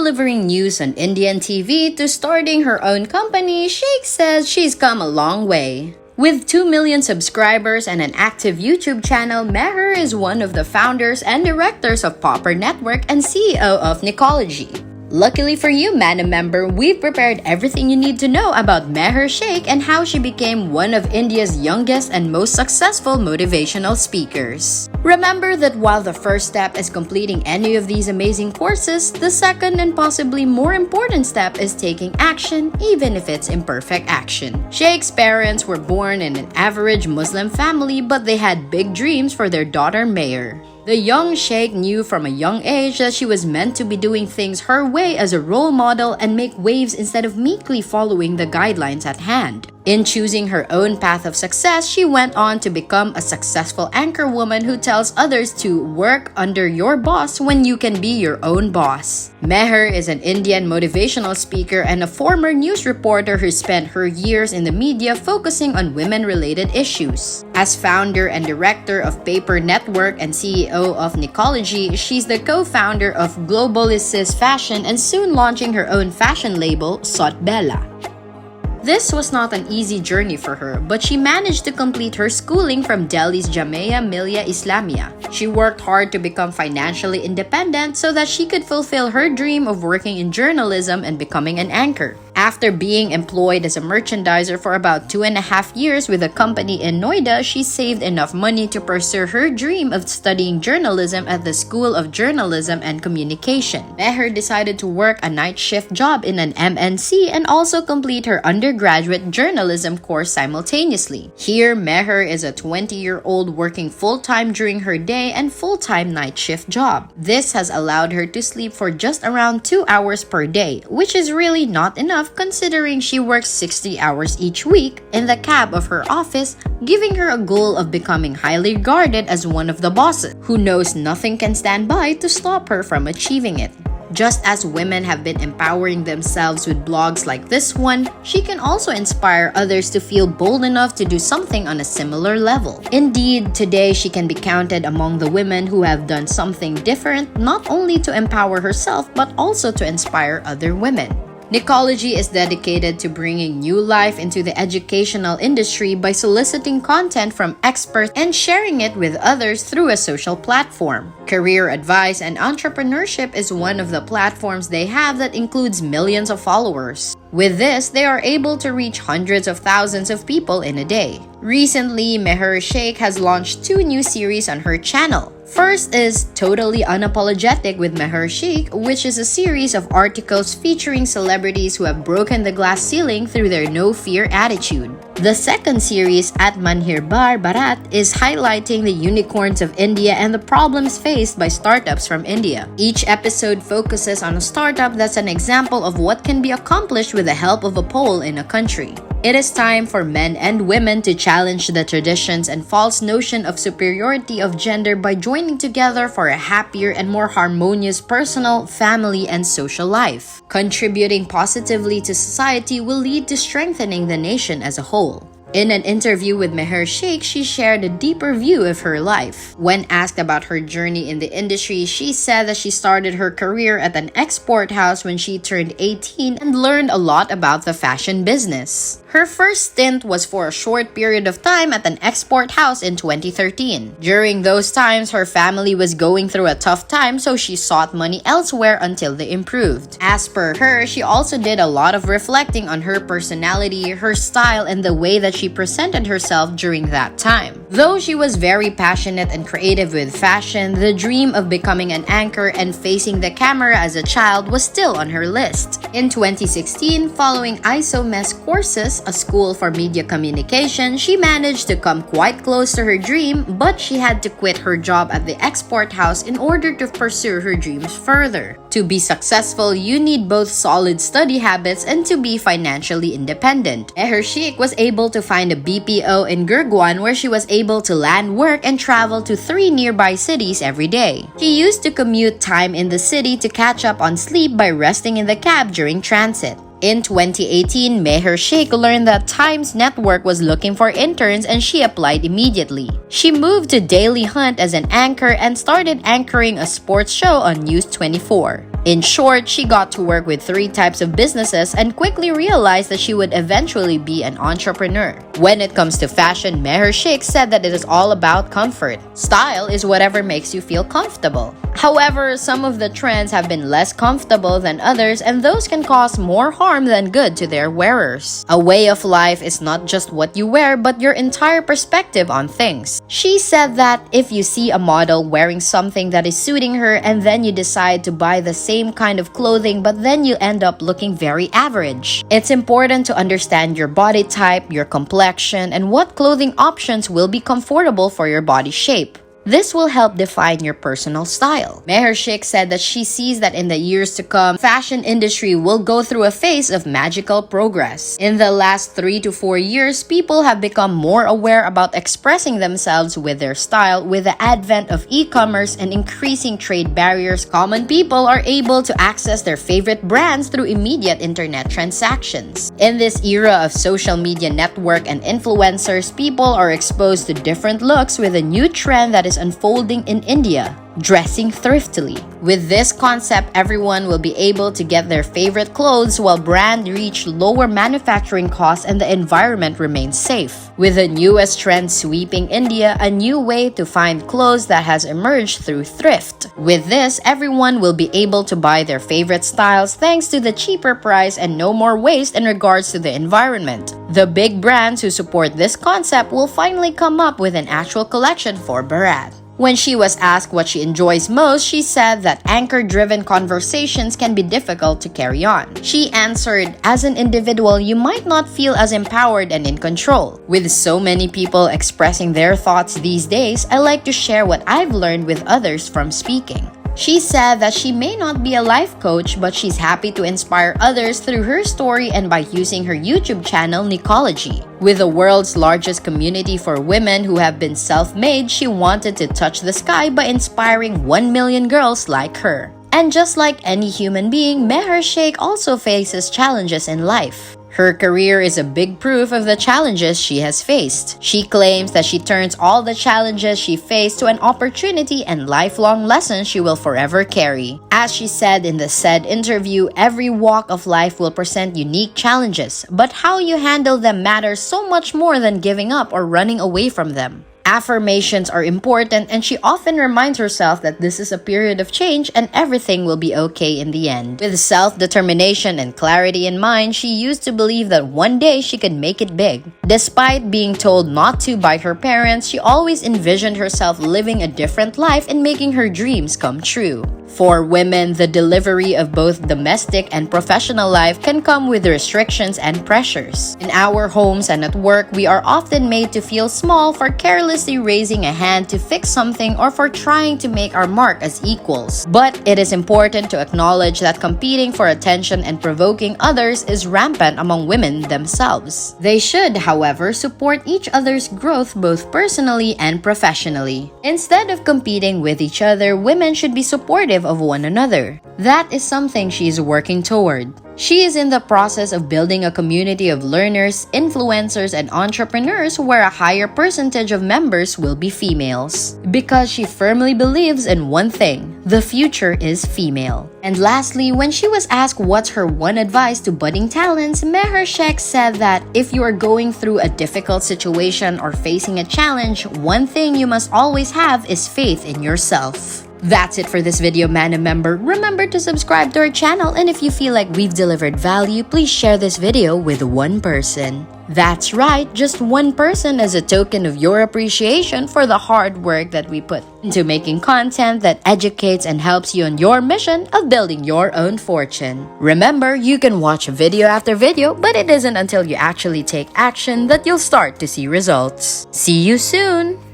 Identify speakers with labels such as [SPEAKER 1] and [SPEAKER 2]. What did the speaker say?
[SPEAKER 1] delivering news on Indian TV to starting her own company, Sheikh says she's come a long way. With 2 million subscribers and an active YouTube channel, Meher is one of the founders and directors of Popper Network and CEO of Nicology. Luckily for you, Manna Member, we've prepared everything you need to know about Meher Sheikh and how she became one of India's youngest and most successful motivational speakers. Remember that while the first step is completing any of these amazing courses, the second and possibly more important step is taking action, even if it's imperfect action. Sheikh's parents were born in an average Muslim family, but they had big dreams for their daughter Meher. The young Sheikh knew from a young age that she was meant to be doing things her way as a role model and make waves instead of meekly following the guidelines at hand. In choosing her own path of success, she went on to become a successful anchor woman who tells others to work under your boss when you can be your own boss. Meher is an Indian motivational speaker and a former news reporter who spent her years in the media focusing on women-related issues. As founder and director of Popper Network and CEO of Nicology, she's the co-founder of Globalist Fashion and soon launching her own fashion label, Sot Bella. This was not an easy journey for her, but she managed to complete her schooling from Delhi's Jamia Millia Islamia. She worked hard to become financially independent so that she could fulfill her dream of working in journalism and becoming an anchor. After being employed as a merchandiser for about 2.5 years with a company in Noida, she saved enough money to pursue her dream of studying journalism at the School of Journalism and Communication. Meher decided to work a night shift job in an MNC and also complete her undergraduate journalism course simultaneously. Here, Meher is a 20-year-old working full-time during her day and full-time night shift job. This has allowed her to sleep for just around 2 hours per day, which is really not enough considering she works 60 hours each week in the cab of her office, giving her a goal of becoming highly regarded as one of the bosses, who knows nothing can stand by to stop her from achieving it. Just as women have been empowering themselves with blogs like this one, she can also inspire others to feel bold enough to do something on a similar level. Indeed, today she can be counted among the women who have done something different, not only to empower herself but also to inspire other women. Nicology is dedicated to bringing new life into the educational industry by soliciting content from experts and sharing it with others through a social platform. Career advice and entrepreneurship is one of the platforms they have that includes millions of followers. With this, they are able to reach hundreds of thousands of people in a day. Recently, Meher Sheikh has launched 2 new series on her channel. First is Totally Unapologetic with Meher Sheikh, which is a series of articles featuring celebrities who have broken the glass ceiling through their no-fear attitude. The second series, Atmanhirbhar Bharat, is highlighting the unicorns of India and the problems faced by startups from India. Each episode focuses on a startup that's an example of what can be accomplished with the help of a poll in a country. It is time for men and women to challenge the traditions and false notion of superiority of gender by joining together for a happier and more harmonious personal, family, and social life. Contributing positively to society will lead to strengthening the nation as a whole. In an interview with Meher Sheikh, she shared a deeper view of her life. When asked about her journey in the industry, she said that she started her career at an export house when she turned 18 and learned a lot about the fashion business. Her first stint was for a short period of time at an export house in 2013. During those times, her family was going through a tough time, so she sought money elsewhere until they improved. As per her, she also did a lot of reflecting on her personality, her style, and the way that she presented herself during that time. Though she was very passionate and creative with fashion, the dream of becoming an anchor and facing the camera as a child was still on her list. In 2016, following ISOMES courses, a school for media communication, she managed to come quite close to her dream, but she had to quit her job at the export house in order to pursue her dreams further. To be successful, you need both solid study habits and to be financially independent. Meher Sheikh was able to find a BPO in Gurgaon where she was able to land work and travel to 3 nearby cities every day. She used to commute time in the city to catch up on sleep by resting in the cab during transit. In 2018, Meher Sheikh learned that Times Network was looking for interns and she applied immediately. She moved to Daily Hunt as an anchor and started anchoring a sports show on News 24. In short, she got to work with 3 types of businesses and quickly realized that she would eventually be an entrepreneur. When it comes to fashion, Meher Sheikh said that it is all about comfort. Style is whatever makes you feel comfortable. However, some of the trends have been less comfortable than others, and those can cause more harm than good to their wearers. A way of life is not just what you wear, but your entire perspective on things. She said that if you see a model wearing something that is suiting her and then you decide to buy the same kind of clothing, but then you end up looking very average. It's important to understand your body type, your complexion, and what clothing options will be comfortable for your body shape. This will help define your personal style. Meher Sheikh said that she sees that in the years to come, fashion industry will go through a phase of magical progress. In the last 3 to 4 years, people have become more aware about expressing themselves with their style. With the advent of e-commerce and increasing trade barriers, common people are able to access their favorite brands through immediate internet transactions. In this era of social media network and influencers, people are exposed to different looks with a new trend that is unfolding in India: dressing thriftily. With this concept, everyone will be able to get their favorite clothes while brands reach lower manufacturing costs and the environment remains safe. With the newest trend sweeping India, a new way to find clothes that has emerged through thrift. With this, everyone will be able to buy their favorite styles thanks to the cheaper price and no more waste in regards to the environment. The big brands who support this concept will finally come up with an actual collection for Bharat. When she was asked what she enjoys most, she said that anchor-driven conversations can be difficult to carry on. She answered, "As an individual, you might not feel as empowered and in control. With so many people expressing their thoughts these days, I like to share what I've learned with others from speaking." She said that she may not be a life coach, but she's happy to inspire others through her story and by using her YouTube channel, Nicology. With the world's largest community for women who have been self-made, she wanted to touch the sky by inspiring 1 million girls like her. And just like any human being, Meher Sheikh also faces challenges in life. Her career is a big proof of the challenges she has faced. She claims that she turns all the challenges she faced to an opportunity and lifelong lessons she will forever carry. As she said in the said interview, every walk of life will present unique challenges, but how you handle them matters so much more than giving up or running away from them. Affirmations are important, and she often reminds herself that this is a period of change and everything will be okay in the end. With self-determination and clarity in mind, she used to believe that one day she could make it big. Despite being told not to by her parents, she always envisioned herself living a different life and making her dreams come true. For women, the delivery of both domestic and professional life can come with restrictions and pressures. In our homes and at work, we are often made to feel small for carelessly raising a hand to fix something or for trying to make our mark as equals. But it is important to acknowledge that competing for attention and provoking others is rampant among women themselves. They should, however, support each other's growth both personally and professionally. Instead of competing with each other, women should be supportive of one another. That is something she is working toward. She is in the process of building a community of learners, influencers, and entrepreneurs where a higher percentage of members will be females. Because she firmly believes in one thing: the future is female. And lastly, when she was asked what's her one advice to budding talents, Meher Sheikh said that if you are going through a difficult situation or facing a challenge, one thing you must always have is faith in yourself. That's it for this video, Manna Member. Remember to subscribe to our channel, and if you feel like we've delivered value, please share this video with one person. That's right, just one person as a token of your appreciation for the hard work that we put into making content that educates and helps you on your mission of building your own fortune. Remember, you can watch video after video, but it isn't until you actually take action that you'll start to see results. See you soon!